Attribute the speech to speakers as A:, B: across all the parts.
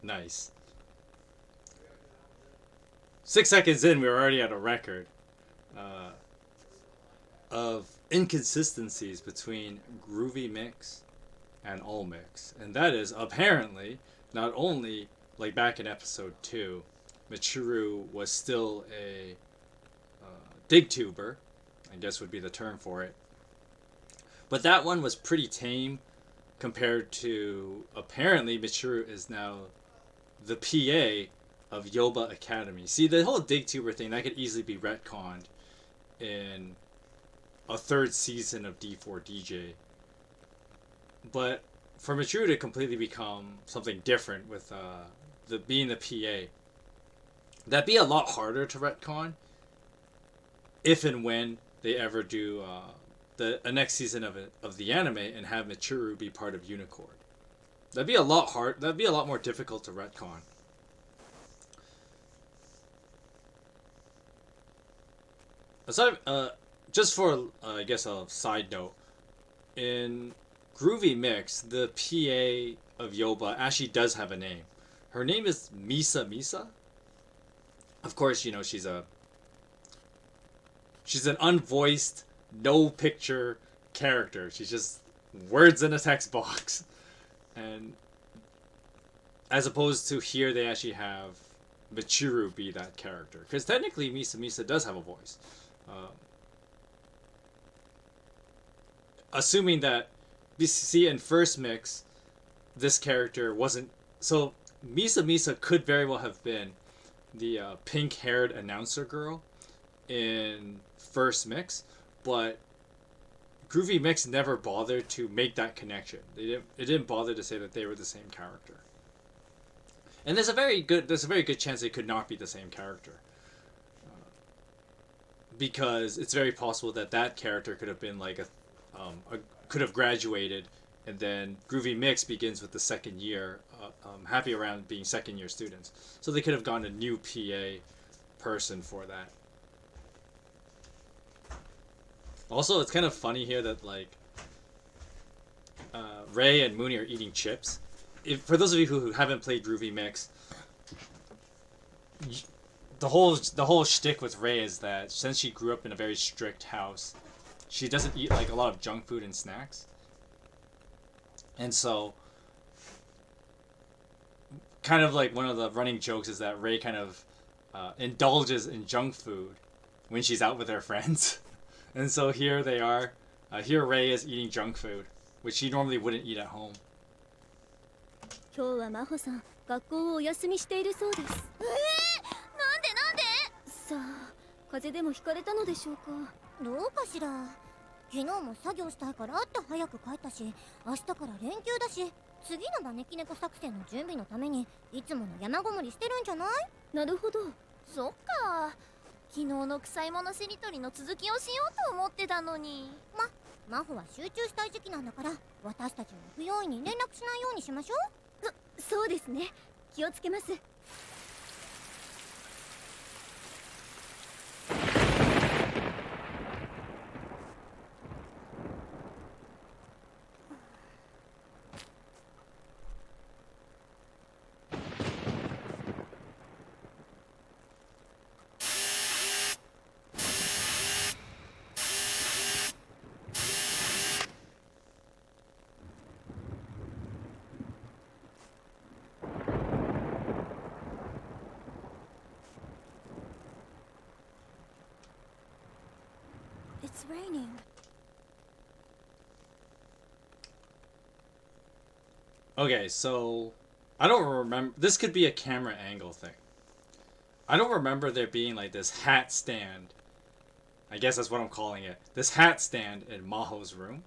A: Nice. 6 seconds in, we were already at a record of inconsistencies between Groovy Mix and All Mix. And that is, apparently, not only, like back in episode 2, Michiru was still a digtuber, I guess would be the term for it. But that one was pretty tame compared to, apparently, Michiru is now the PA of Yoba Academy. See, the whole digtuber thing, that could easily be retconned in a 3rd season of D4DJ. But for Michiru to completely become something different with being the PA, that'd be a lot harder to retcon if and when they ever do a next season of the anime and have Michiru be part of Unicord. That'd be a lot more difficult to retcon. Aside, just for I guess a side note, in Groovy Mix, the PA of Yoba actually does have a name. Her name is Misa. Of course, you know, she's an unvoiced, no picture character. She's just words in a text box. And as opposed to here, they actually have Michiru be that character. Because technically, Misa does have a voice. Assuming that, see, in first mix, this character wasn't... So, Misa could very well have been the pink-haired announcer girl in first mix, but Groovy Mix never bothered to make that connection. It didn't bother to say that they were the same character. And there's a very good chance they could not be the same character. Because it's very possible that character could have been like could have graduated, and then Groovy Mix begins with the second year, happy around being second year students. So they could have gone a new PA person for that. Also, it's kind of funny here that like Ray and Mooney are eating chips. For those of you who haven't played Groovy Mix, the whole shtick with Ray is that since she grew up in a very strict house, she doesn't eat like a lot of junk food and snacks. And so, kind of like one of the running jokes is that Ray kind of indulges in junk food when she's out with her friends. And so here they are. Here Ray is eating junk food, which she normally wouldn't eat at home.
B: 今日は真帆さん、学校をお休みしているそうです。なんでさあ、風邪でもひかれたのでしょうか。どうかしら。昨日も作業したいからって早く帰ったし、明日から連休だし、次の招き猫作戦の準備のためにいつもの山ごもりしてるんじゃない？なるほど。そっか。昨日の臭いものしりとりの続きをしようと思ってたのに。真帆は集中したい時期なんだから、私たちも不用意に連絡しないようにしましょう。そうですね。気をつけます。It's raining.
A: Okay, so I don't remember. This could be a camera angle thing. I don't remember there being like this hat stand. I guess that's what I'm calling it. This hat stand in Maho's room.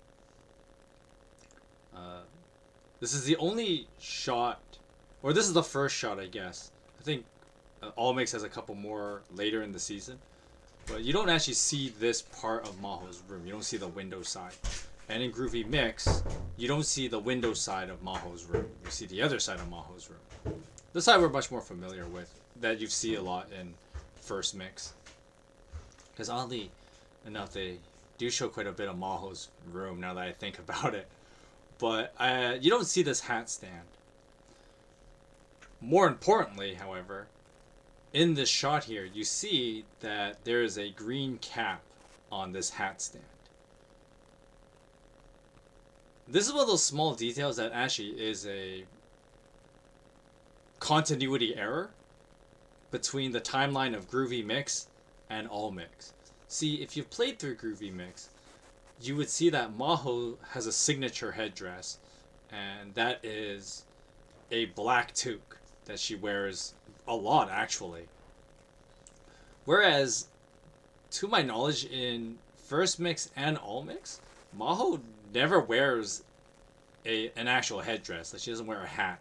A: This is the only shot, or this is the first shot, I guess. I think All Mix has a couple more later in the season. but you don't actually see this part of Maho's room. You don't see the window side. And in Groovy Mix, you don't see the window side of Maho's room. You see the other side of Maho's room. The side we're much more familiar with, that you see a lot in first mix. Because oddly enough, they do show quite a bit of Maho's room now that I think about it. But you don't see this hat stand. More importantly, however, in this shot here, you see that there is a green cap on this hat stand. This is one of those small details that actually is a continuity error between the timeline of Groovy Mix and All Mix. See, if you've played through Groovy Mix, you would see that Maho has a signature headdress, and that is a black toque that she wears a lot, actually. Whereas, to my knowledge, in First Mix and All Mix, Maho never wears an actual headdress. Like, she doesn't wear a hat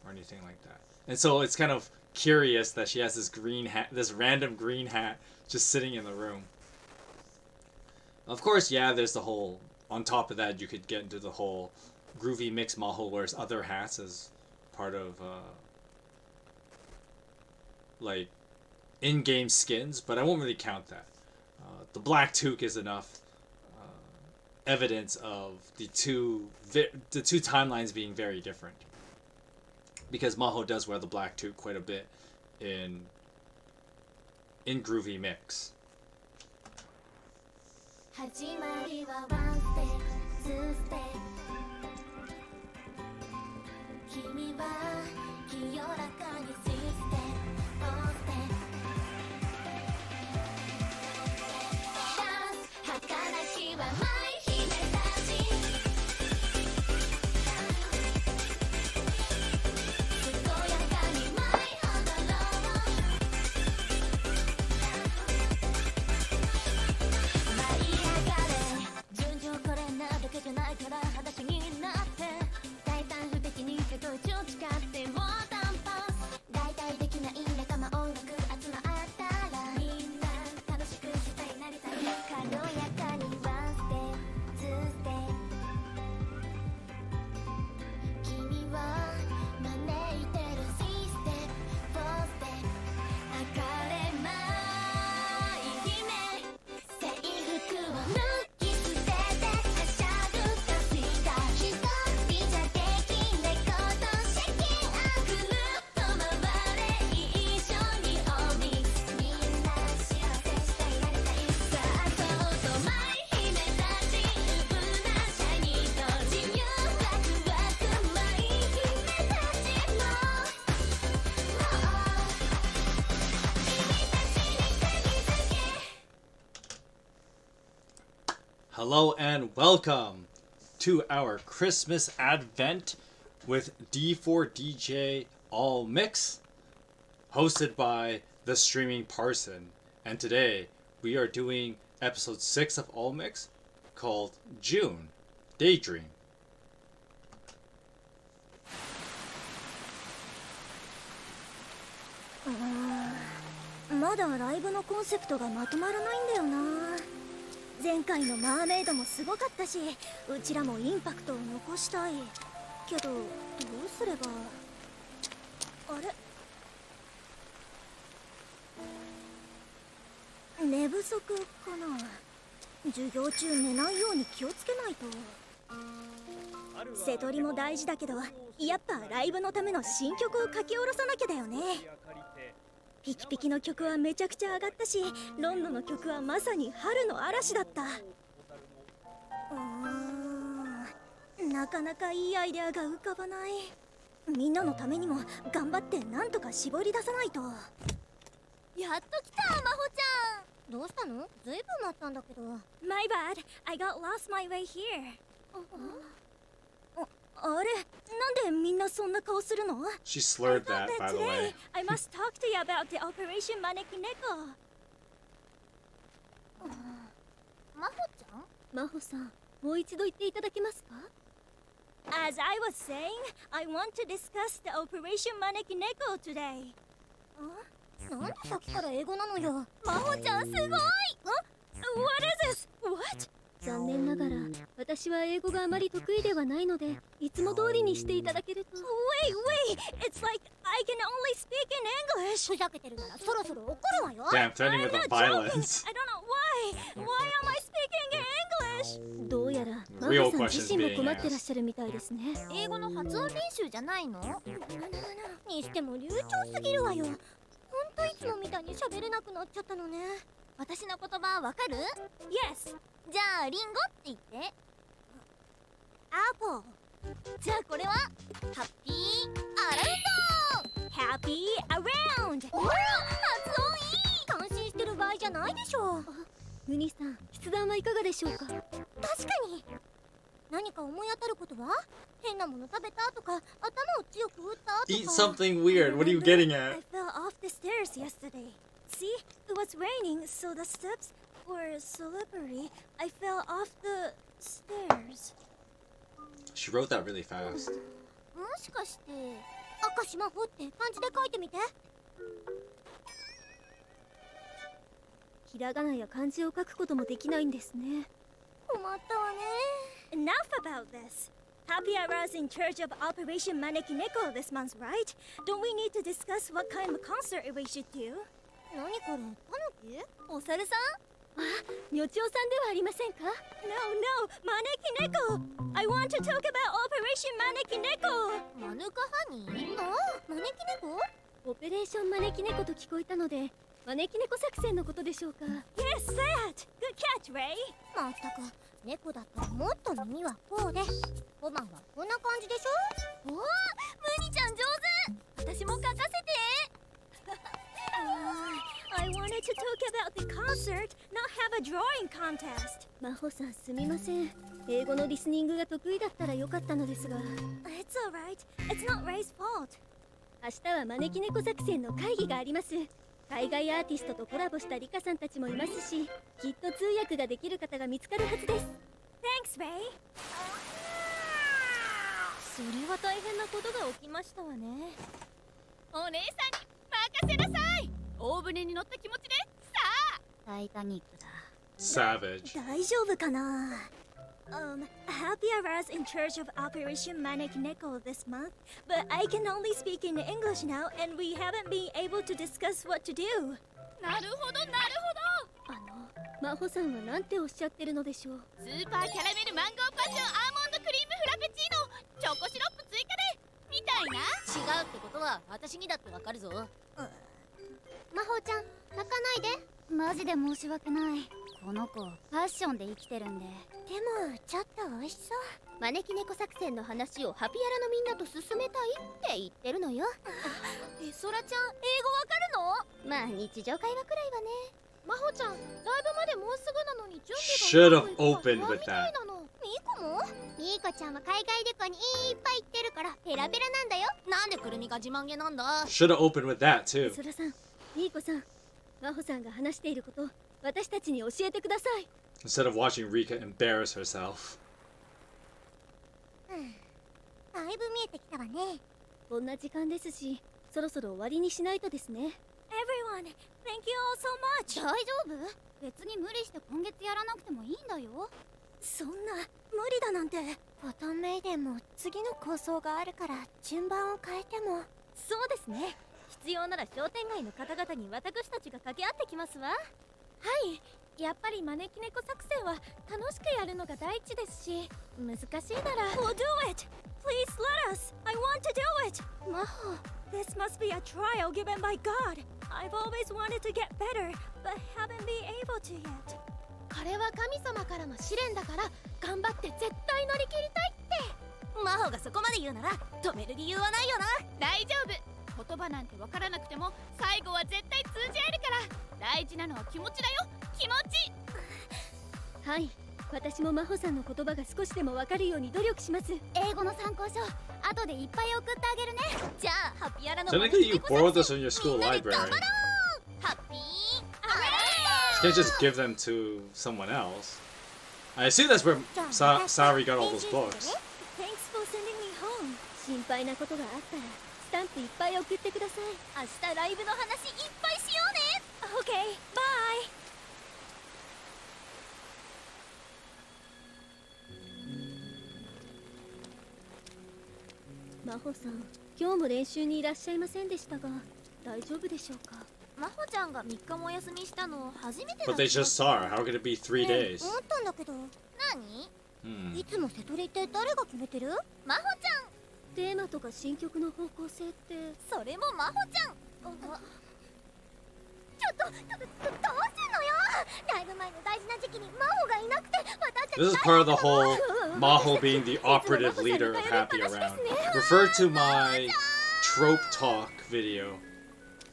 A: or anything like that. And so it's kind of curious that she has this green hat, this random green hat, just sitting in the room. Of course, yeah, there's the whole, on top of that, you could get into the whole Groovy Mix Maho wears other hats as part of, like, in-game skins, but I won't really count that. The black toque is enough evidence of the two timelines being very different. Because Maho does wear the black toque quite a bit in Groovy Mix.
B: 始まりはワンステップツーステップ君は清らかにシステムフォーステップダンス儚きはマイ姫たち健やかに舞い踊ろう舞い上がれ順調これなだけじゃないから裸足になって大胆不敵に手と一を誓ってもうダンパス大体できない仲間音楽集まったらみんな楽しくしたいなりたい軽やかにワンステップツーステップ君は招いてるシステムフォーステップ上がれまい姫制服を脱ぎ捨ててはしゃぐかした一人じゃできないことシェキアグルと回れ一緒にオミみんな幸せしたいなりたいさあそうとマイ姫たちうぶなシャイニーと自由ワクワクマイ姫たちも君たちに釘付け
A: Hello and welcome to our Christmas Advent with D4DJ All Mix, hosted by the Streaming Parson. And today we are doing episode 6 of All Mix called June, Daydream.
B: まだライブのコンセプトがまとまらないんだよな。前回のマーメイドもすごかったし、うちらもインパクトを残したいけど、どうすれば。あれ、寝不足かな。授業中寝ないように気をつけないと。瀬取りも大事だけど、やっぱライブのための新曲を書き下ろさなきゃだよね。ピキピキの曲はめちゃくちゃ上がったし、ロンドの曲はまさに春の嵐だった。なかなかいいアイデアが浮かばない。みんなのためにも頑張ってなんとか絞り出さないと。やっと来た、まほちゃん。どうしたの？ずいぶん待ったんだけど。My bad. I got lost my way here. あれ、なんでみんなそんな顔するの？
A: She slurred that, by the way.
B: I must talk to you about the Operation 招き猫。まほちゃん？まほさん、もう一度言っていただけますか？ As I was saying, I want to discuss the Operation 招き猫 today. なんでさっきから英語なのよ。
C: 真帆ちゃんすごい。What is this? What?
D: 残念ながら私は英語があまり得意ではないので、いつも通りにしていただけると。
C: Wait, it's like I can only speak in English.
B: ふざけてるならそろそろ怒るわよ。
A: Damn, threatening with the violence.
C: I don't know why. Why am I speaking in English?
D: どうやら真
A: Real
D: 帆さん自身
A: questions
D: も
A: being
D: 困ってらっしゃるみたいですね。
B: 英語の発音練習じゃないの？にしても流暢すぎるわよ。ほんといつもみたいに喋れなくなっちゃったのね。私の言葉わかる？
C: Yes.
B: じゃあリンゴって言って。アポ。じゃあこれはハッピーアラウンド。
C: Happy around.
B: おお、発音いい。感心してる場合じゃないでしょう。
D: ウニさん、筆談はいかがでしょうか。
B: 確かに。何か思い当たることは？変なもの食べたとか、頭を強く打ったとか。
A: Eat something weird. What are you getting
C: I
A: at?
C: fell off the stairs yesterday. See, it was raining, so the steps were slippery. I fell off the stairs.
A: She wrote that really fast.
B: もしかして赤しまほって漢字で書いてみて。
D: ひらがなや漢字を書くこともできないんですね。
B: 困ったわね。
C: Enough about this. Happy hour is in charge of Operation Manekineko this month, right? Don't we need to discuss what kind of concert we should do?
B: 何これ、タヌキ？
D: お猿さん？あ、みょちおさんではありませんか？
C: No, Manekineko! I want to talk about Operation Manekineko!
B: マヌカハニー？ああ、招き猫？
D: オペレーション招き猫と聞こえたので、招き猫作戦のことでしょうか。
C: Yes, that! Good catch, Ray!
B: まったく、猫だったらもっと耳はこうで、コマンはこんな感じでしょ。おお、ムニちゃん上手。私も書かせて。
C: I wanted to talk about the concert, not have a drawing contest.
D: 真帆さん、すみません。英語のリスニングが得意だったらよかったのですが。
C: It's alright. It's not Ray's fault.
D: 明日は招き猫作戦の会議があります。海外アーティストとコラボしたリカさんたちもいますし、きっと通訳ができる方が見つかるはずです。
C: Thanks, Ray.
B: それは大変なことが起きましたわね。
E: お姉さんに任せなさい。大船に乗った気持ちでさあ。
B: タイタニックだ。
A: Savage.
C: 大丈夫かな? Happy hour is in charge of Operation Manekineko this month, but I can only speak in English now, and we haven't been able to discuss what to do.
E: なるほどなるほど。
D: 真帆さんは何ておっしゃってるのでしょう。
E: スーパーキャラメルマンゴーパッションアーモンドクリームフラペチーノチョコシロップ追加でみたいな。
B: 違うってことは私にだってわかるぞ。真帆ちゃん、泣かないで。マジで申し訳ない。この子ファッションで生きてるんで。でもちょっと美味しそう。招き猫作戦の話をハピヤラのみんなと進めたいって言ってるのよ。え、そらちゃん英語わかるの？まあ日常会話くらいはね。真帆ちゃん、ライブまでもうすぐなのに準備が
A: Should have opened with that.
B: ミーコも？ミーコちゃんは海外旅行にいっぱい行ってるからペラペラなんだよ。なんでくるみが自慢げなんだ？
A: Should have opened with that too.
D: そらさん、ミーコさん、真帆さんが話していること、私たちに教えてください。
A: Instead of watching Rika embarrass herself.
B: だいぶ見えてきたわね。
D: こんな時間ですし、そろそろ終わりにしないとですね。
C: Everyone, thank you all so much.
B: 大丈夫？別に無理して今月やらなくてもいいんだよ。
C: そんな無理だなんて。
B: フォトンメイデンも次の構想があるから順番を変えても。
D: そうですね。必要なら商店街の方々に私たちが掛け合ってきますわ。はい、やっぱり招き猫作戦は楽しくやるのが第一ですし、難しいなら
C: We'll do it. Please let us. I want to do it.
B: 真帆、
C: This must be a trial given by God. I've always wanted to get better, but haven't been able to yet.
E: これは神様からの試練だから頑張って絶対乗り切りたいって。
B: 真帆がそこまで言うなら止める理由はないよな。
E: 大丈夫。言葉なんてわからなくても最後は絶対通じ合えるから大事なのは気持ちだよ。気持ち。
D: はい、私も真帆さんの言葉が少しでもわかるように努力します。
B: 英語の参考書後でいっぱい送ってあげるね。じゃあハッピーアラの
A: Technically, you borrowed this from your school
B: みんなで
A: library.
B: 頑張ろう。ハッピーアラ
A: You can't just give them to someone else. I assume that's where Sari got all those books.
C: Thanks for sending me home.
D: 心配なことがあったらスタンプいっぱい送ってください。
B: 明日ライブの話いっぱいしようね。
C: Okay, bye.
D: 真帆さん、今日も練習にいらっしゃいませんでしたが、大丈夫でしょうか。
B: 真帆ちゃんが3日もお休みしたの初めてだ。
A: But they just saw her. How could it be 3 days?
B: 思ったんだけど。何？
A: Hmm.
B: いつも瀬戸りって誰が決めてる？真帆ちゃん。
D: テーマとか新曲の方向性って。
B: それも真帆ちゃん。ちょっとどうすんのよ。ライブ前の大事な時期に真帆がいなくて、私たち
A: This is part of the whole Maho being the operative leader of Happy Around. Refer to my trope talk video.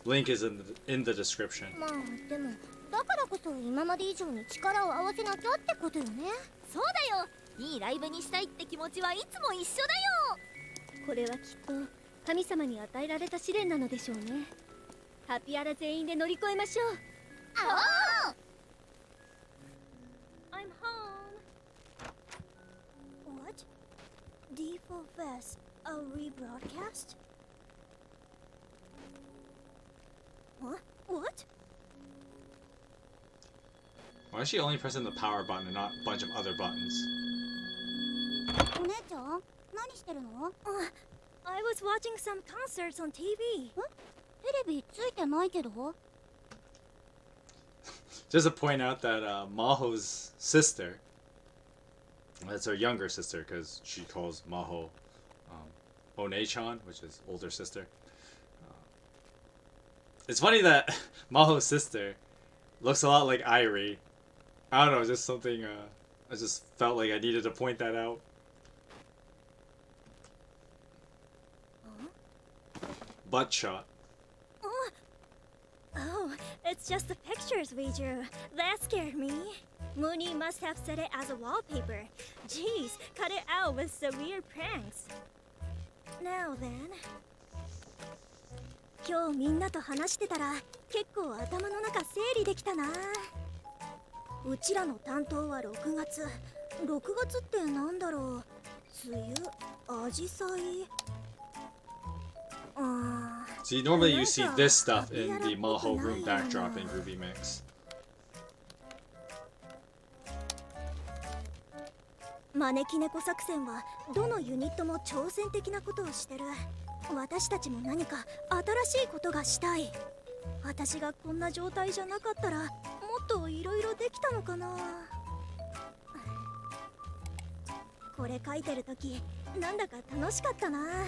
A: Link is in the description.
B: まあでもだからこそ今まで以上に力を合わせなきゃってことよね。そうだよ。いいライブにしたいって気持ちはいつも一緒だよ。
D: これはきっと神様に与えられた試練なのでしょうね。ハピアラ全員で乗り越えましょう。
B: ああ。
C: I'm home. What? D4 Fest, a rebroadcast? What?
A: Why is she only pressing the power button and not a bunch of other buttons?
B: お姉ちゃん、何してるの？
C: I was watching some concerts on TV.
B: テレビついてないけど。
A: Just to point out that Maho's sister, that's her younger sister because she calls Maho One-chan, which is older sister. It's funny that Maho's sister looks a lot like Irie. I don't know, just something, I just felt like I needed to point that out. Butt shot.
C: Oh, it's just the pictures we drew. That scared me. Mooney must have set it as a wallpaper. Jeez, cut it out with severe pranks. Now then. 今日みんなと話してたら結構頭の中整理できたな。うちらの担当は6月。6月ってなんだろう。梅雨、アジサイ。
A: See, normally you see this stuff in the Maho room backdrop in Groovy Mix.
C: 招き猫作戦はどのユニットも挑戦的なことをしてる。私たちも何か新しいことがしたい。私がこんな状態じゃなかったらもっといろいろできたのかな。これ書いてるときなんだか楽しかったな。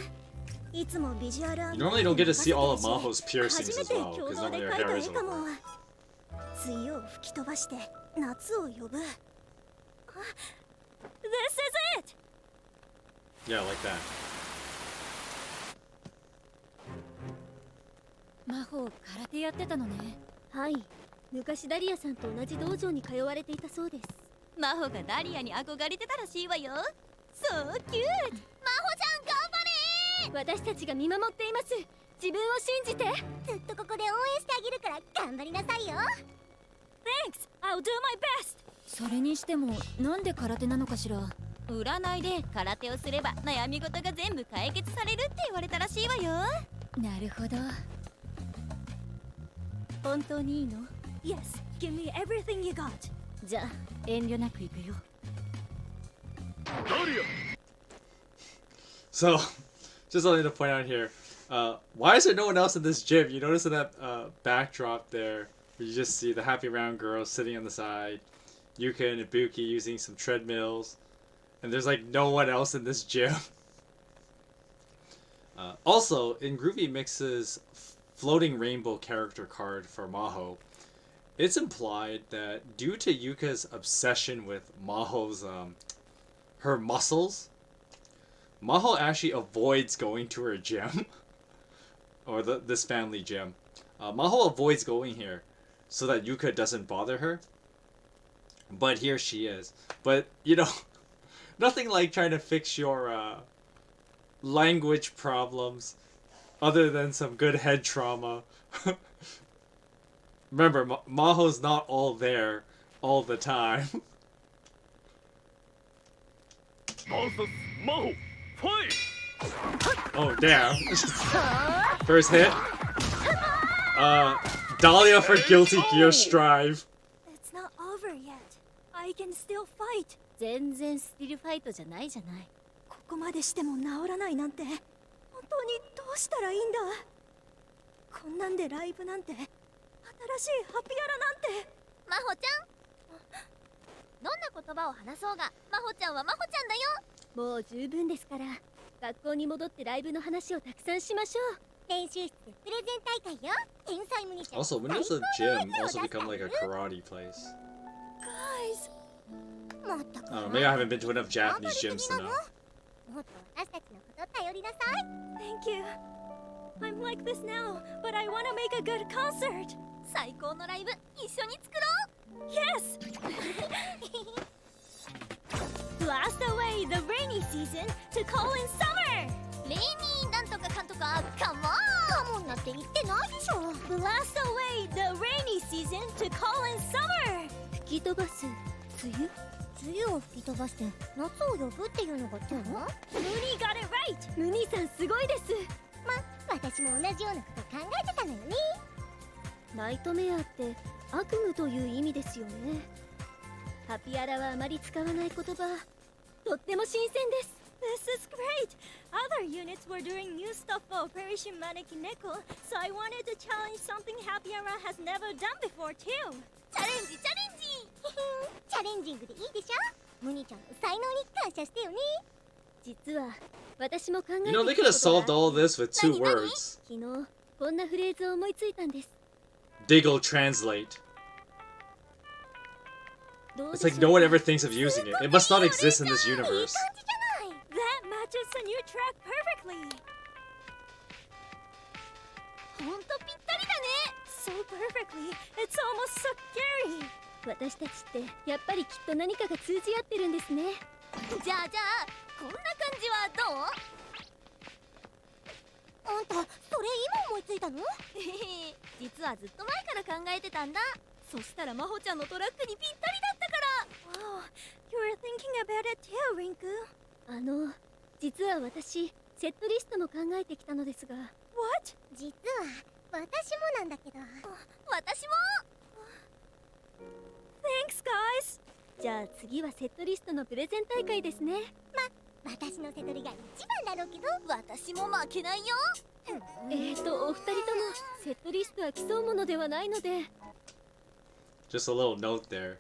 C: いつもビジュアル
A: You normally don't get to see all of Maho's piercings
C: 初め
A: as
C: て
A: well,
C: 共
A: because
C: 同で
A: normally
C: 書
A: her
C: いた
A: hair
C: 絵
A: is
C: かも。
A: over.
C: 梅雨を吹き飛ばして夏を呼ぶ。This is it!
A: Yeah, like that.
D: 真帆、空手やってたのね。はい。昔ダリアさんと同じ道場に通われていたそうです。
B: 真帆がダリアに憧れてたらしいわよ。So cute! 真帆ちゃん頑張れ
D: 私たちが見守っています。自分を信じて。
B: ずっとここで応援してあげるから頑張りなさいよ。
C: Thanks! I'll do my best!
D: それにしても、なんで空手なのかしら。
B: 占いで空手をすれば悩み事が全部解決されるって言われたらしいわよ。
D: なるほど。本当にいいの？
C: Yes, give me everything you got.
D: じゃあ、遠慮なく行くよ。
A: So, just something to point out here. Why is there no one else in this gym? You notice in that backdrop there, where you just see the Happy Round girls sitting on the side, Yuka and Ibuki using some treadmills, and there's like no one else in this gym. Also, in Groovy Mix's floating rainbow character card for Maho, it's implied that due to Yuka's obsession with Maho's her muscles, Maho actually avoids going to her gym, or this family gym. Maho avoids going here so that Yuka doesn't bother her, but here she is. But you know, nothing like trying to fix your language problems other than some good head trauma. Remember, Maho's not all there all the time.
F: Versus Maho, fight!
A: Oh, damn. First hit. Dahlia for Guilty Gear Strive.
C: It's not over yet. I can still fight.
D: 全然スティルファイトじゃないじゃない。
C: ここまでしても治らないなんて本当にどうしたらいいんだ。こんなんでライブなんて、新しいハピアラなんて。
B: 真帆ちゃん、どんな言葉を話そうが真帆ちゃんは真帆ちゃんだよ。
D: もう十分ですから、学校に戻ってライブの話をたくさんしましょう。
B: 練習室でプレゼン大会よ。天才無二ちゃん
A: Also, when does the gym also become like a karate place?
C: Guys,
B: もっと
A: I don't know, maybe I haven't been to enough Japanese gyms to know.
B: もっと私たちのこと頼りなさい。
C: thank you. I'm like this now, but I want to make a good concert.
B: 最高のライブ一緒に作ろう。
C: Yes! Blast away the rainy season to call in summer!
B: レイニーなんとかかんとかカモンカモンなんて言ってないでしょ。
C: Blast away the rainy season to call in summer!
D: 吹き飛ばす梅雨。
B: 梅雨を吹き飛ばして夏を呼ぶっていうのが今日の。
C: Mooney got it right!
D: ムニさんすごいです。
B: 私も同じようなこと考えてたのよね。
D: ナイトメアって悪夢という意味ですよね。ハピアラはあまり使わない言葉、とっても新鮮です。
C: This is great! Other units were doing new stuff for Operation Maneki Neko, so I wanted to challenge something Happyara has never done before too!
B: チャレンジチャレンジチャレンジングでいいでしょ。ムニちゃんの才能に感謝してよね。
D: 実は私も考えて
A: You know, they
D: き
A: could
D: た
A: have
D: こと
A: solved
D: が
A: all this with two words.
D: 昨日こんなフレーズを思いついたんです。
A: Diggle translate.
D: どう
A: It's
D: で
A: like
D: し
A: no
D: ょ
A: one
D: う
A: ever thinks of using it. It must not exist in this
B: いい
A: universe.
B: 感じじゃない。
C: That matches the new track perfectly!
B: ほんとぴったりだね。
C: So perfectly, it's almost so scary!
D: 私たちってやっぱりきっと何かが通じ合ってるんですね。
B: じゃあこんな感じはどう？あんたそれ今思いついたの？実はずっと前から考えてたんだ。そしたら真帆ちゃんのトラックにぴったりだったから。
C: Wow, you were thinking about it too, Rinku!
D: 実は私セットリストも考えてきたのですが。
C: What?
B: 実は私もなんだけど。私も。
C: Thanks, guys!
D: じゃあ次はセットリストのプレゼン大会ですね。
B: 私のセトリが一番だろうけど私も負けないよ。
D: お二人ともセットリストは競うものではないので。
A: Just a little note there.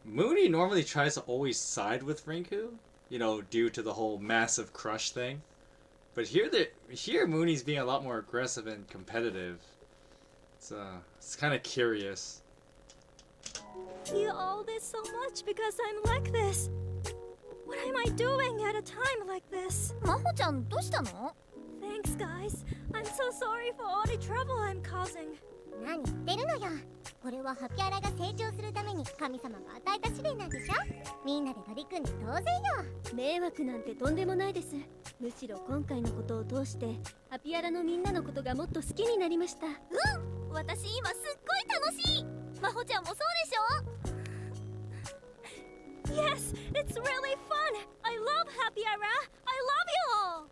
A: Mooney normally tries to always side with Rinku, you know, due to the whole massive crush thing. But here Mooney's being a lot more aggressive and competitive. It's kind of curious.
C: You all did so much because I'm like this! What am I doing at a time like this?
B: 真帆ちゃんどうしたの？
C: Thanks, guys. I'm so sorry for all the trouble I'm causing.
B: 何言ってるのよ。これはハピアラが成長するために神様が与えた試練なんでしょ。みんなで取り組んで当然よ。
D: 迷惑なんてとんでもないです。むしろ今回のことを通してハピアラのみんなのことがもっと好きになりました。
B: 私今すっごい楽しい。真帆ちゃんもそうでしょ。
C: Yes, it's really fun! I love Happyara! I love you all!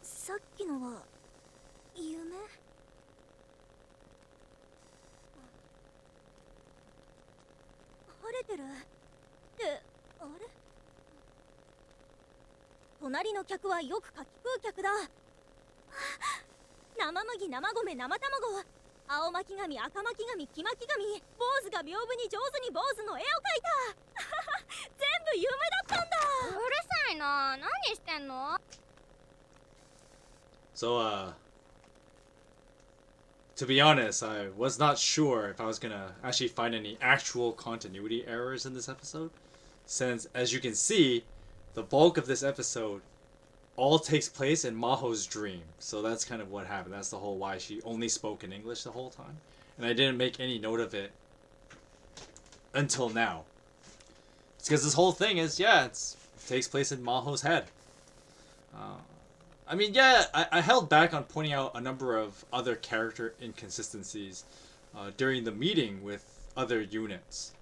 C: さっきのは夢？晴れてるってあれ？隣の客はよく夏季空客だ。生麦、生米、生卵、青巻紙、赤巻紙、黄巻紙、坊主が屏風に上手に坊主の絵を描いた。全部夢だったんだ。
B: うるさいな。何してんの？
A: So, to be honest, I was not sure if I was gonna actually find any actual continuity errors in this episode, since, as you can see, the bulk of this episode all takes place in Maho's dream. So that's kind of what happened. That's the whole why she only spoke in English the whole time. And I didn't make any note of it until now. It's because this whole thing is, yeah, it takes place in Maho's head. I mean, yeah, I held back on pointing out a number of other character inconsistencies. during the meeting with other units.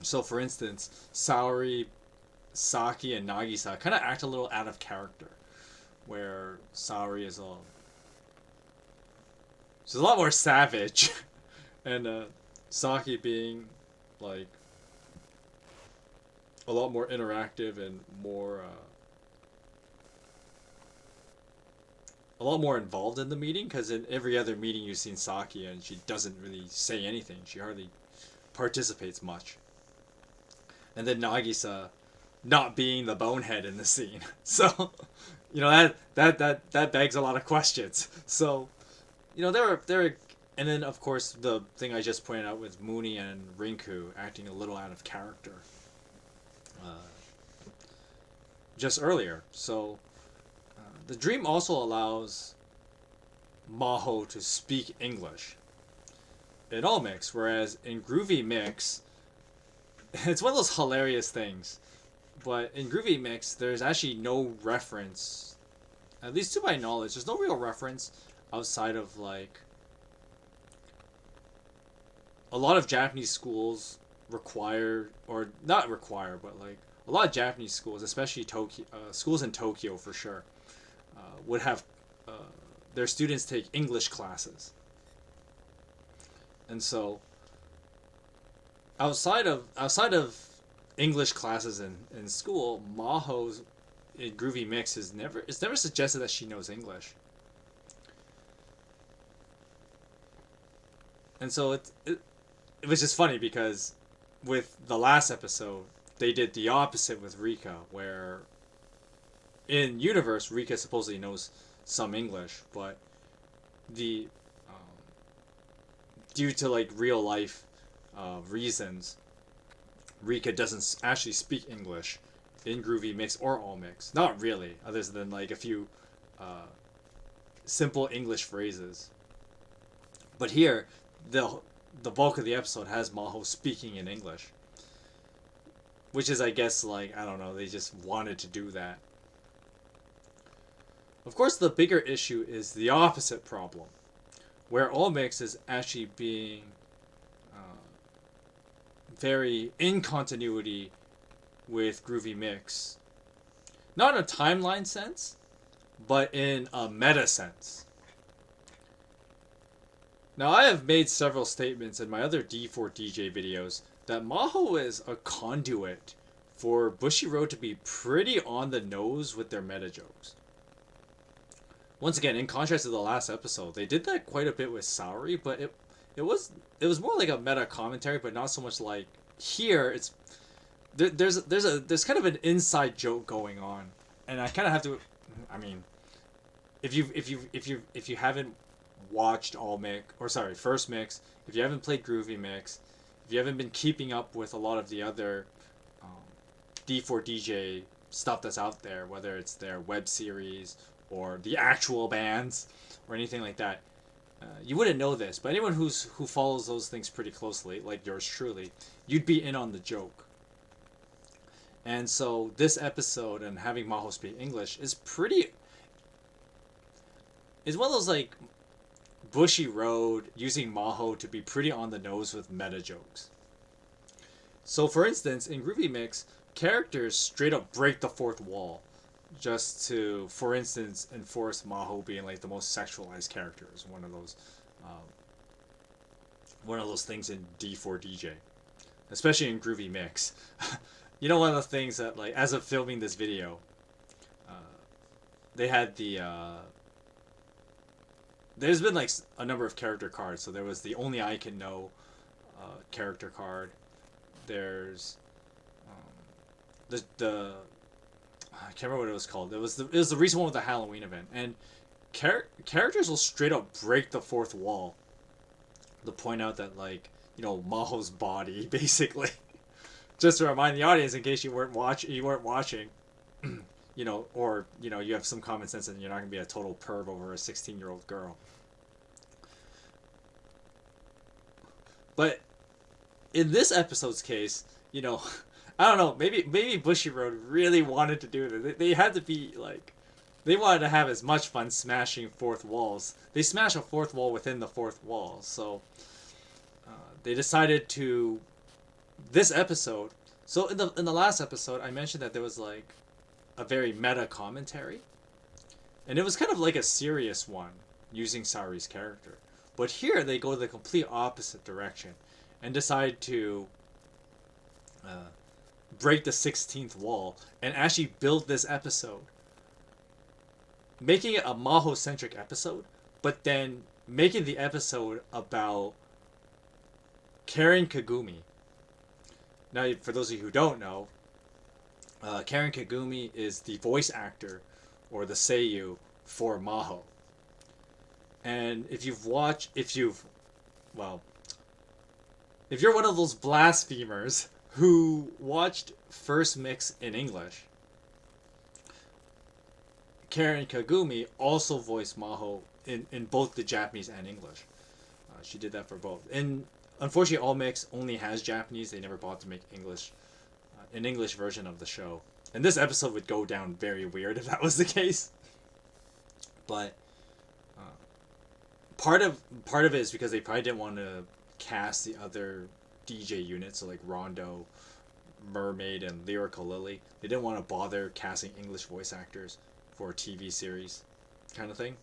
A: So, for instance, Saori, Saki, and Nagisa kind of act a little out of character, where Saori is she's a lot more savage, and Saki being like a lot more interactive and more a lot more involved in the meeting, because in every other meeting you've seen Saki and she doesn't really say anything. She hardly participates much. And then Nagisa not being the bonehead in the scene. So, you know, that begs a lot of questions. So, you know, there are and then of course the thing I just pointed out with Mooney and Rinku acting a little out of character. Just earlier. So, the dream also allows Maho to speak English in all mix, whereas in Groovy Mix, it's one of those hilarious things. But in Groovy Mix, there's actually no reference, at least to my knowledge, there's no real reference outside of like a lot of Japanese schools require, or not require, but like a lot of Japanese schools, especially Tokyo, schools in Tokyo for sure, would have their students take English classes. And so outside of English classes in school, Maho's in Groovy Mix it's never suggested that she knows English. And so it was just funny because with the last episode, they did the opposite with Rika, where in universe Rika supposedly knows some English, but the due to like real life reasons, Rika doesn't actually speak English in Groovy Mix or All Mix. Not really, other than like a few simple English phrases. But here, the bulk of the episode has Maho speaking in English, which is, I guess, like, I don't know, they just wanted to do that. Of course, the bigger issue is the opposite problem, where All Mix is actually being very in continuity with Groovy Mix. Not in a timeline sense, but in a meta sense. Now, I have made several statements in my other D4DJ videos that Maho is a conduit for Bushiroad to be pretty on the nose with their meta jokes. Once again, in contrast to the last episode, they did that quite a bit with Saori, but it was more like a meta commentary, but not so much like here. It's there's kind of an inside joke going on, and I kind of have to. I mean, if you haven't watched First Mix, if you haven't played Groovy Mix, if you haven't been keeping up with a lot of the other D4DJ stuff that's out there, whether it's their web series or the actual bands or anything like that, you wouldn't know this. But anyone who follows those things pretty closely, like yours truly, you'd be in on the joke. And so this episode and having Maho speak English is one of those like Bushiroad using Maho to be pretty on the nose with meta jokes. So for instance, in Groovy Mix, characters straight up break the fourth wall just to, for instance, enforce Maho being like the most sexualized character is one of those things in D4DJ, especially in Groovy Mix. You know, one of the things that, like, as of filming this video, they had there's been like a number of character cards. So there was the Only I Can Know character card. There's the I can't remember what it was called. It was the recent one with the Halloween event, and characters will straight up break the fourth wall to point out that, like, you know, Maho's body basically. Just to remind the audience, in case you weren't watching, you know, or, you know, you have some common sense and you're not gonna be a total perv over a 16-year-old girl. But in this episode's case, you know, I don't know, maybe Bushiroad really wanted to do this. They had to be like they wanted to have as much fun smashing fourth walls. They smash a fourth wall within the fourth wall. So they decided to this episode. So in the last episode, I mentioned that there was like a very meta commentary, and it was kind of like a serious one using Sari's character. But here they go the complete opposite direction and decide to break the 16th wall and actually build this episode, making it a Maho-centric episode, but then making the episode about Karen Kagumi. Now, for those of you who don't know, Karen Kagumi is the voice actor or the seiyuu for Maho. And if you're one of those blasphemers who watched First Mix in English, Karen Kagumi also voiced Maho in both the Japanese and English. She did that for both. And unfortunately, All Mix only has Japanese. They never bothered to make English, an English version of the show. And this episode would go down very weird if that was the case. But part of it is because they probably didn't want to cast the other DJ units, so like Rondo, Mermaid, and Lyrical Lily. They didn't want to bother casting English voice actors for a TV series kind of thing.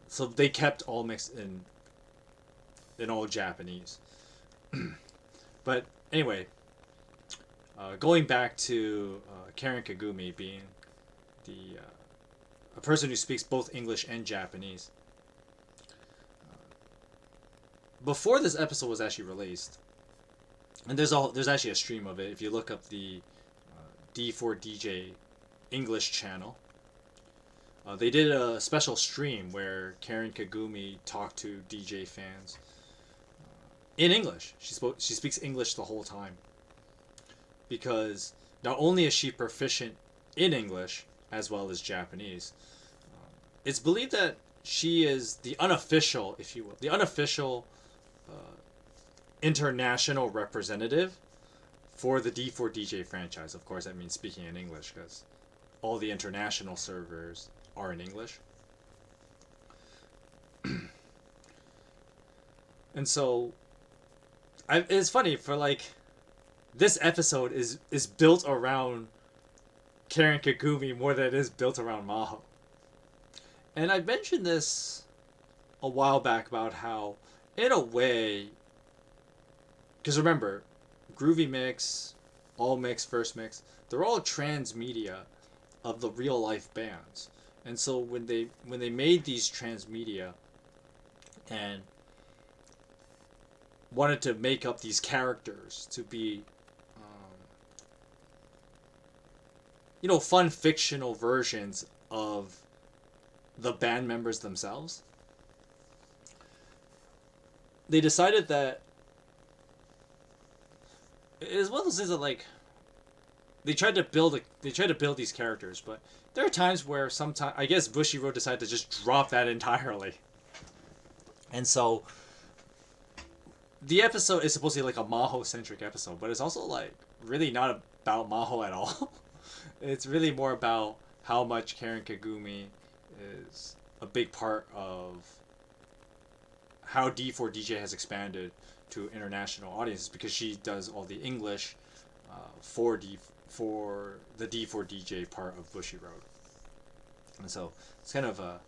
A: So they kept All Mix in all Japanese. But anyway, going back to Karen Kagumi being a person who speaks both English and Japanese. Before this episode was actually released, and there's actually a stream of it. If you look up the D4DJ English channel, they did a special stream where Karen Kagumi talked to DJ fans in English. She speaks English the whole time, because not only is she proficient in English as well as Japanese, it's believed that she is the unofficial, if you will, the unofficial international representative for the D4DJ franchise. Of course, that means speaking in English, because all the international servers are in English. And so, it's funny, for like, this episode is built around Karen Kagumi more than it is built around Maho. And I mentioned this a while back about how, in a way, because remember, Groovy Mix, All Mix, First Mix, they're all transmedia of the real life bands. And so when they made these transmedia and wanted to make up these characters to be fun fictional versions of the band members themselves, they decided that it's one of those things that, like, they tried to build these characters, but there are times where sometimes, I guess, Bushiroad decided to just drop that entirely. And so the episode is supposed to be like a Maho-centric episode, but it's also like really not about Maho at all. It's really more about how much Karen Kagumi is a big part of how D4DJ has expanded to international audiences, because she does all the English for the D4DJ part of Bushiroad. And so it's kind of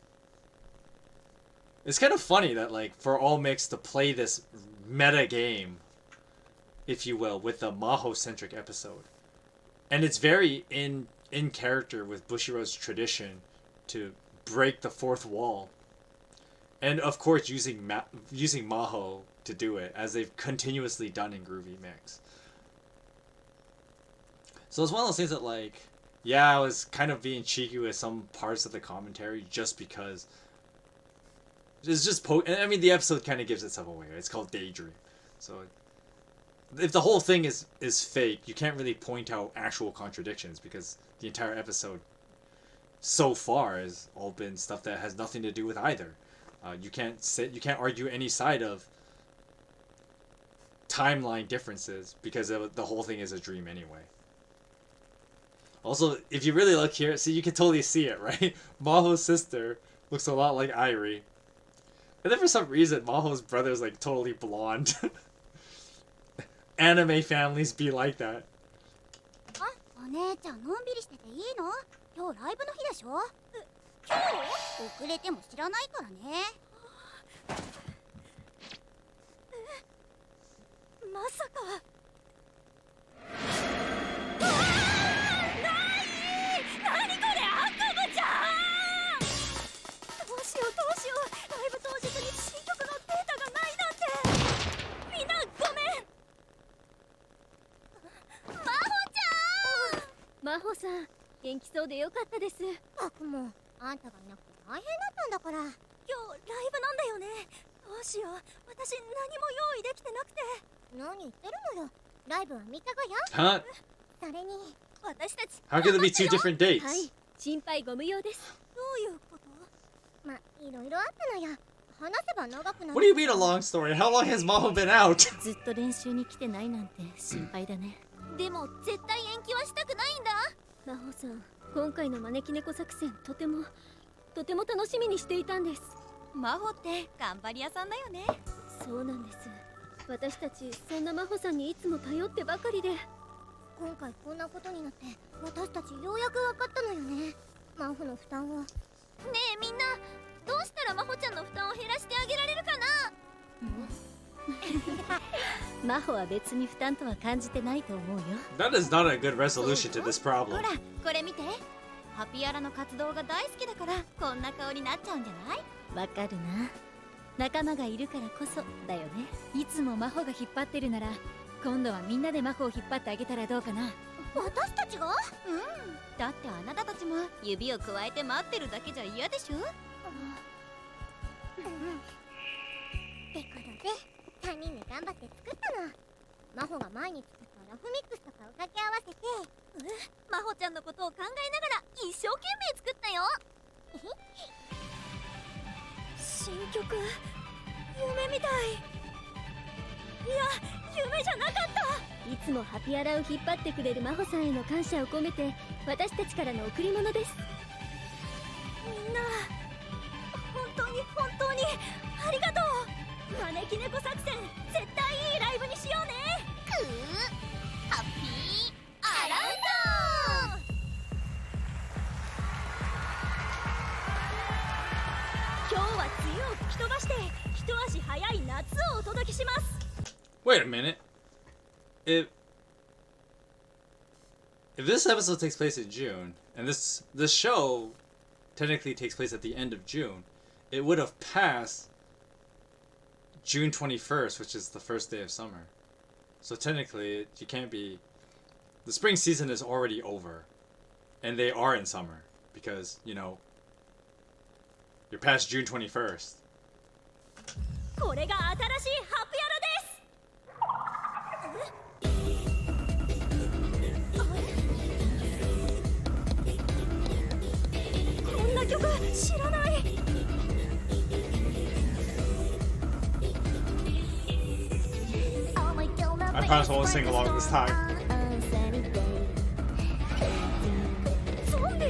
A: funny that, like, for All Mix to play this meta game, if you will, with the Maho-centric episode. And it's very in character with Bushiroad's tradition to break the fourth wall. And of course using Maho to do it, as they've continuously done in Groovy Mix. So it's one of those things that, like, yeah, I was kind of being cheeky with some parts of the commentary just because it's just I mean, the episode kind of gives itself away. It's called Daydream. So if the whole thing is fake, you can't really point out actual contradictions, because the entire episode so far has all been stuff that has nothing to do with either. You can't argue any side of timeline differences, because the whole thing is a dream anyway. Also, if you really look here, see, you can totally see it, right? Maho's sister looks a lot like Irie. And then for some reason, Maho's brother is like totally blonde. Anime families be like that.
B: お姉ちゃんのんびりしてていいの？今日ライブの日でしょ？今日？遅れても知らないからね。
C: まさか。何これ、赤子ちゃん。どうしようどうしよう。ライブ当日に新曲のデータがないなんて。みんなごめん。
D: 真帆さん、元気そうでよかったです。
B: たくもあんたがいなくて大変だったんだから。
C: 今日ライブなんだよね。どうしよう。私何も用意できてなくて。
B: 何言ってるのよ。ライブは3日後よ。
A: Huh?
B: それに
C: 私たち
A: How could there be two different dates?
D: はい、心配ご無用です。
C: どういうこと？
B: ま、いろいろあったのよ。話せば長くなる。
A: What do you mean a long story? How long has Maho been out?
D: ずっと練習に来てないなんて心配だね。
B: でも絶対延期はしたくないんだ。
D: 真帆さん、今回の招き猫作戦とても楽しみにしていたんです。
E: 真帆って頑張り屋さんだよね。
D: そうなんです。私たちそんな真帆さんにいつも頼ってばかりで。
B: 今回こんなことになって私たちようやく分かったのよね。真帆の負担を。ねえみんな、どうしたら真帆ちゃんの負担を減らしてあげられるかな。
D: 真帆は別に負担とは感じてないと思うよ。
A: That is not a good resolution to this
E: ほ
A: problem.
E: らこれ見て。ハピアラの活動が大好きだからこんな顔になっちゃうんじゃない？
D: わかるな。仲間がいるからこそだよね。いつも真帆が引っ張ってるなら、今度はみんなで真帆を引っ張ってあげたらどうかな。
B: 私たちが？
E: だってあなたたちも指をくわえて待ってるだけじゃ嫌でしょ？
B: ってことで3人で頑張って作ったの。真帆が前に作ったラフミックスとかを掛け合わせて、
E: 真帆ちゃんのことを考えながら一生懸命作ったよ。
C: 新曲夢みたい。いや、夢じゃなかった。
D: いつもハピアラを引っ張ってくれる真帆さんへの感謝を込めて、私たちからの贈り物です。
C: みんな本当にありがとう。招き猫作戦絶対いいライブにしようね。
B: ハッピーアラウンド。
C: 今日は梅雨を吹き飛ばして一足早い夏をお届けします。
A: Wait a minute. If this episode takes place in June, and this show technically takes place at the end of June, it would have passed June 21st, which is the first day of summer. So technically, you can't be... The spring season is already over. And they are in summer. Because, you know, you're past June 21st.
C: これが新しいハピアラです。こんな曲知らない。
A: I promise I won't sing along this time.
C: ゾンビ？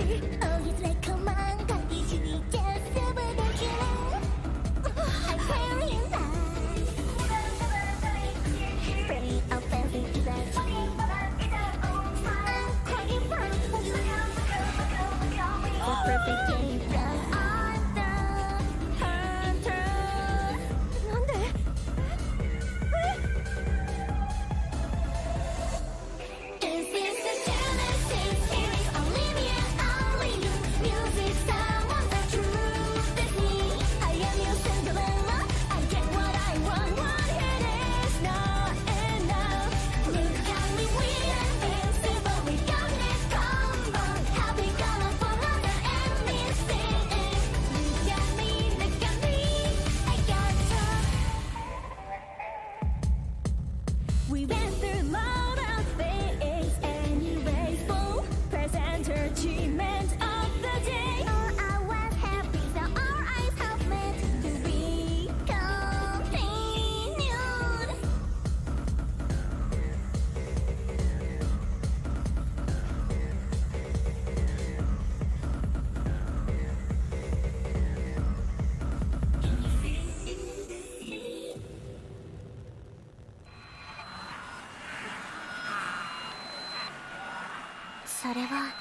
B: それは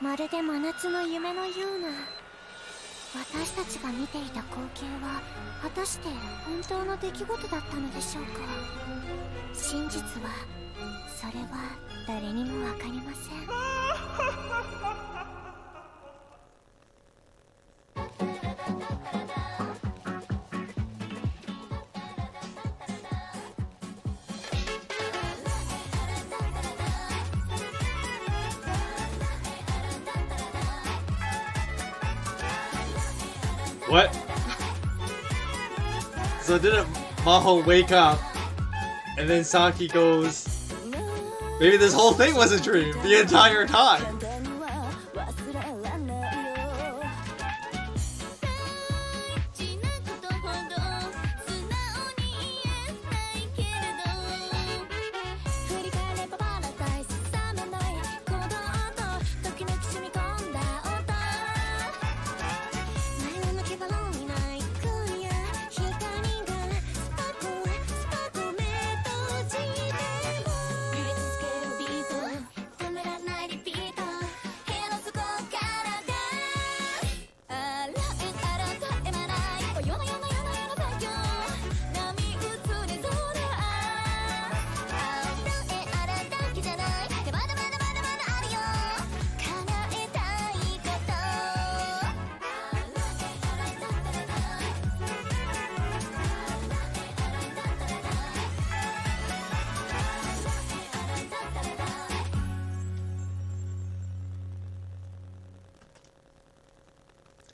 B: まるで真夏の夢のような。私たちが見ていた光景は果たして本当の出来事だったのでしょうか。真実はそれは誰にもわかりません。
A: What? So didn't Maho wake up and then Saki goes, maybe this whole thing was a dream the entire time?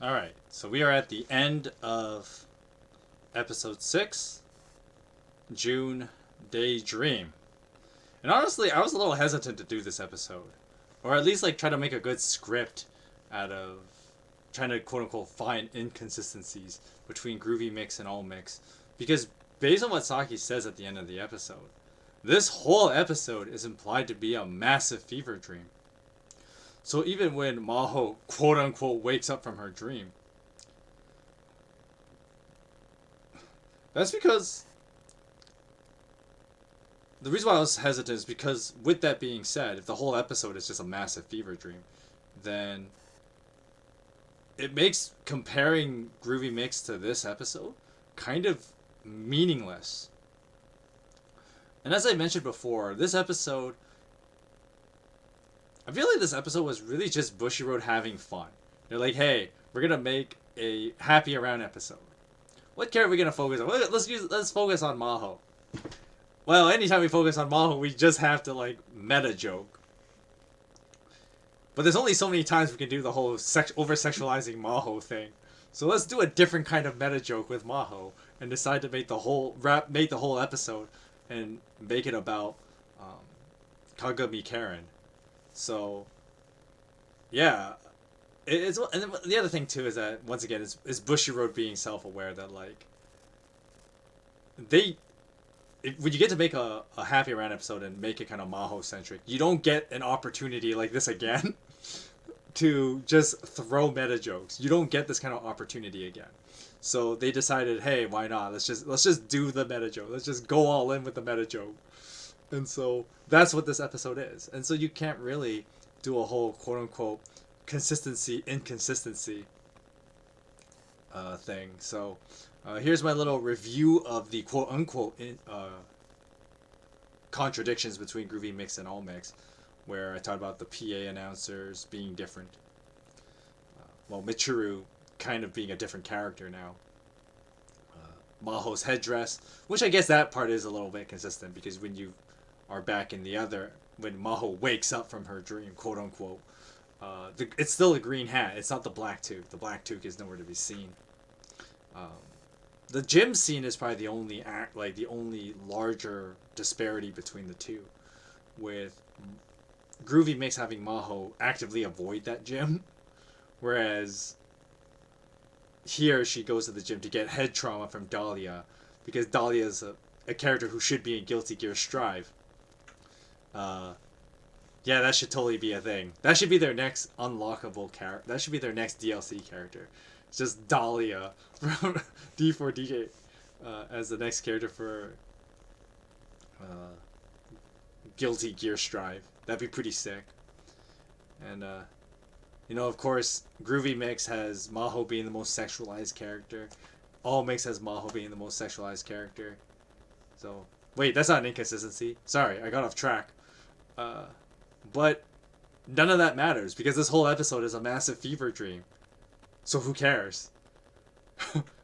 A: Alright, so we are at the end of episode 6, June Daydream. And honestly, I was a little hesitant to do this episode. Or at least like try to make a good script out of trying to quote unquote find inconsistencies between Groovy Mix and All Mix. Because based on what Saki says at the end of the episode, this whole episode is implied to be a massive fever dream. So even when Maho quote-unquote wakes up from her dream, that's because the reason why I was hesitant is because with that being said, if the whole episode is just a massive fever dream, then it makes comparing Groovy Mix to this episode kind of meaningless. And as I mentioned before, this episode, I feel like this episode was really just Bushiroad having fun. They're like, hey, we're gonna make a happy around episode. What character are we gonna focus on? Let's focus on Maho. Well, anytime we focus on Maho, we just have to like meta joke. But there's only so many times we can do the whole over-sexualizing Maho thing. So let's do a different kind of meta joke with Maho and decide to make the whole episode and make it about Kagami Karen. So, yeah, and the other thing too is that once again is Bushiroad being self-aware that like when you get to make a happy around episode and make it kind of Maho centric, you don't get an opportunity like this again to just throw meta jokes. You don't get this kind of opportunity again. So they decided, hey, why not? Let's just do the meta joke. Let's just go all in with the meta joke. And so that's what this episode is. And so you can't really do a whole quote-unquote inconsistency thing. So here's my little review of the quote-unquote contradictions between Groovy Mix and All Mix, where I talked about the PA announcers being different. Michiru kind of being a different character now. Maho's headdress, which I guess that part is a little bit consistent, because when you are back in when Maho wakes up from her dream, quote unquote, it's still a green hat. It's not the black toque. The black toque is nowhere to be seen. The gym scene is probably the only larger disparity between the two, with Groovy Mix having Maho actively avoid that gym, whereas here she goes to the gym to get head trauma from Dahlia, because Dahlia is a character who should be in Guilty Gear Strive. Yeah, that should totally be a thing. That should be their next unlockable character. That should be their next DLC character. It's just Dahlia from D4DJ as the next character for Guilty Gear Strive. That'd be pretty sick. And you know, of course, Groovy Mix has Maho being the most sexualized character. All Mix has Maho being the most sexualized character. So wait, that's not an inconsistency. Sorry, I got off track. But none of that matters because this whole episode is a massive fever dream. So who cares?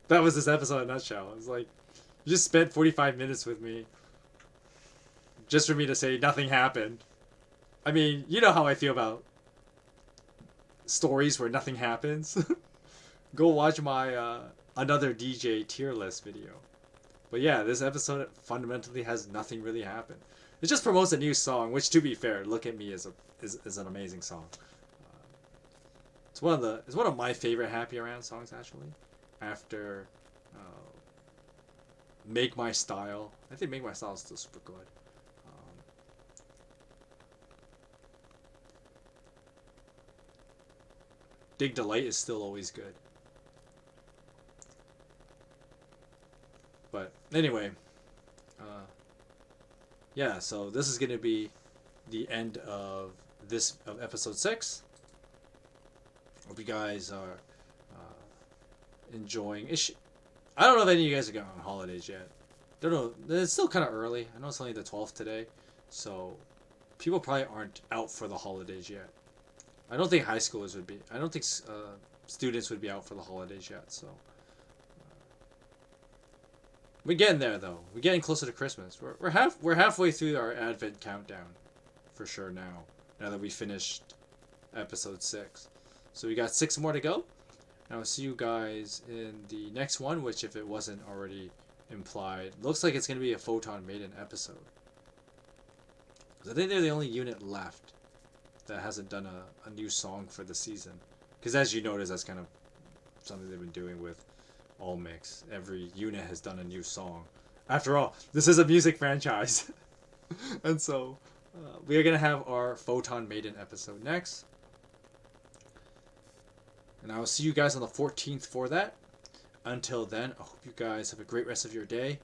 A: That was this episode in a nutshell. It's like, you just spent 45 minutes with me just for me to say nothing happened. I mean, you know how I feel about stories where nothing happens. Go watch my another DJ tier list video. But yeah, this episode fundamentally has nothing really happened. It just promotes a new song, which, to be fair, Look at Me is an amazing song. It's one of my favorite Happy Around songs, actually. After Make My Style. I think Make My Style is still super good. Dig Delight is still always good. But anyway, yeah, so this is going to be the end of episode 6. Hope you guys are enjoying. I don't know if any of you guys are going on holidays yet. Don't know. It's still kind of early. I know it's only the 12th today, so people probably aren't out for the holidays yet. I don't think high schoolers would be. I don't think students would be out for the holidays yet. So we're getting there, though. We're getting closer to Christmas. We're halfway through our Advent countdown, for sure now. Now that we finished episode 6, so we got 6 more to go. And I'll see you guys in the next one, which, if it wasn't already implied, looks like it's gonna be a Photon Maiden episode. 'Cause I think they're the only unit left that hasn't done a new song for the season. Because as you notice, that's kind of something they've been doing with All Mix. Every unit has done a new song. After all, this is a music franchise. And so, we are going to have our Photon Maiden episode next. And I will see you guys on the 14th for that. Until then, I hope you guys have a great rest of your day.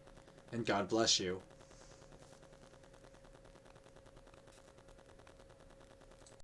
A: And God bless you.